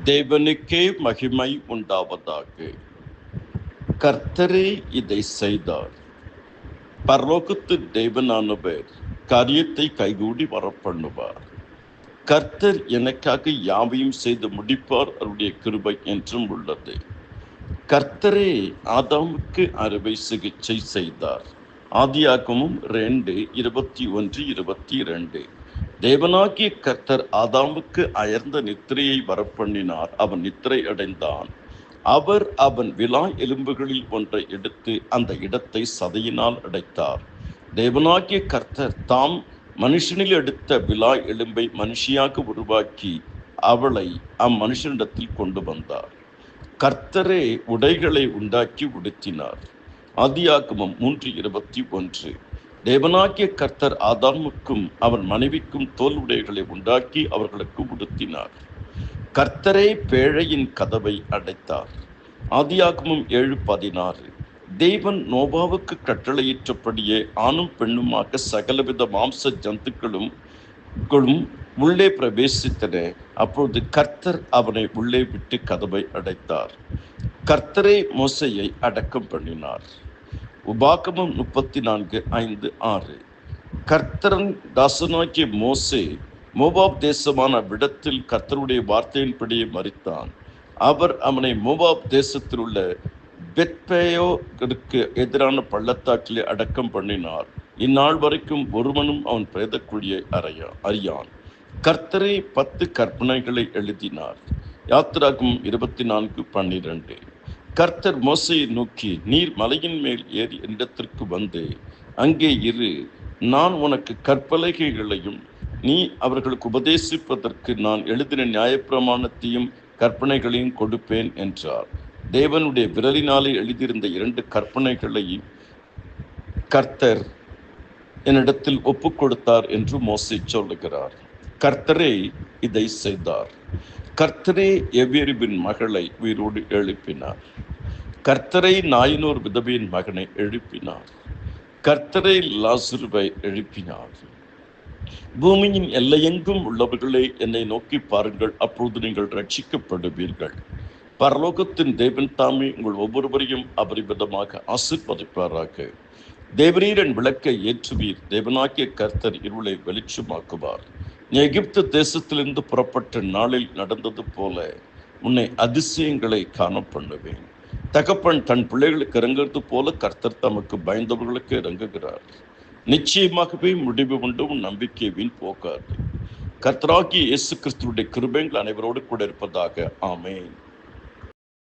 தேவனுக்கே மகிமை உண்டாவதாக. கர்த்தரே இதை செய்தார். பரலோகத்து தேவனானவர் காரியத்தை கைகூடி வரப்பண்ணுவார். கர்த்தர் எனக்காக யாவையும் செய்து முடிப்பார், அவருடைய கிருபை என்றும் உள்ளது. கர்த்தரே ஆதாமுக்கு அறுவை சிகிச்சை செய்தார். ஆதியாகமம் 2:21-22. தேவனாகிய கர்த்தர் ஆதாமுக்கு அயர்ந்த நித்திரையை வரப்பண்ணினார். அவன் நித்திரை அடைந்தான். அவர் அவன் விலா எலும்புகளில் ஒன்றை எடுத்து அந்த இடத்தை சதையினால் அடைத்தார். தேவனாகிய கர்த்தர் தாம் மனுஷனில் எடுத்த விலா எலும்பை மனுஷியாக உருவாக்கி அவளை அம்மனுஷனிடத்தில் கொண்டு வந்தார். கர்த்தரே உடைகளை உண்டாக்கி உடுத்தினார். ஆதியாகமம் 3:21. தேவனாகிய கர்த்தர் ஆதாமுக்கும் அவன் மனைவிக்கும் தோல் உடைகளை உண்டாக்கி அவர்களுக்கு உடுத்தினார். கர்த்தரே பேழையின் கதவை அடைத்தார். ஆதியாகமம் 7:16. தேவன் நோவாவுக்கு கட்டளையிட்டபடியே ஆணும் பெண்ணுமாக சகலவித மாம்ச ஜந்துக்களும் உள்ளே பிரவேசித்தன. அப்பொழுது கர்த்தர் அவனை உள்ளே விட்டு கதவை அடைத்தார். கர்த்தரே மோசையை அடக்கம் பண்ணினார். உபாகமம் 34:5-6. கர்த்தரன் தாசனாகிய மோசே மோவாப் தேசமான விடத்தில் கர்த்தருடைய வார்த்தையின்படியே மரித்தான். அவர் அவனை மோவாப் தேசத்தில் உள்ள பெத்பேயோருக்கு எதிரான பள்ளத்தாக்கிலே அடக்கம் பண்ணினார். இந்நாள் வரைக்கும் ஒருவனும் அவன் பிரேத குழியை அறியான். கர்த்தரே 10 கற்பனைகளை எழுதினார். யாத்திராகமம் 24:12. கர்த்தர் மோசையை நோக்கி, நீர் மலையின் மேல் ஏறி என்னிடத்திற்கு வந்து அங்கே இரு. நான் உனக்கு கற்பலகைகளையும் நீ அவர்களுக்கு உபதேசிப்பதற்கு நான் எழுதின நியாயப்பிரமாணத்தையும் கற்பனைகளையும் கொடுப்பேன் என்றார். தேவனுடைய விரலினாலே எழுதியிருந்த 2 கற்பனைகளை கர்த்தர் என்னிடத்தில் ஒப்பு கொடுத்தார் என்று மோசே சொல்லுகிறார். கர்த்தரே இதை செய்தார். கர்த்தரே எவ்வேறுவின் மகளை உயிரோடு எழுப்பினார். கர்த்தரை நாயினோர் விதவையின் மகனை எழுப்பினார். கர்த்தரை லாசருவை எழுப்பினார். பூமியின் எல்லையெங்கும் உள்ளவர்களே, என்னை நோக்கி பாருங்கள், அப்பொழுது நீங்கள் ரட்சிக்கப்படுவீர்கள். பரலோகத்தின் தேவன் தாமே உங்கள் ஒவ்வொருவரையும் அபரிமிதமாக ஆசீர்வதிப்பாராக. தேவரீரன் விளக்கை ஏற்றுவீர். தேவனாகிய கர்த்தர் இருளை வெளிச்சமாக்குவார். நீ எகிப்து தேசத்திலிருந்து புறப்பட்ட நாளில் நடந்தது போல உன்னை அதிசயங்களை காண பண்ணுவேன். தகப்பன் தன் பிள்ளைகளுக்கு இறங்குறது போல கர்த்தர் தமக்கு பயந்தவர்களுக்கு இறங்குகிறார். நிச்சயமாகவே முடிவு உண்டு. உன் நம்பிக்கை வீண் போக்காது. கர்த்தராகிய இயேசு கிறிஸ்துவுடைய கிருபைகள் அனைவரோடு கூட இருப்பதாக. ஆமென்.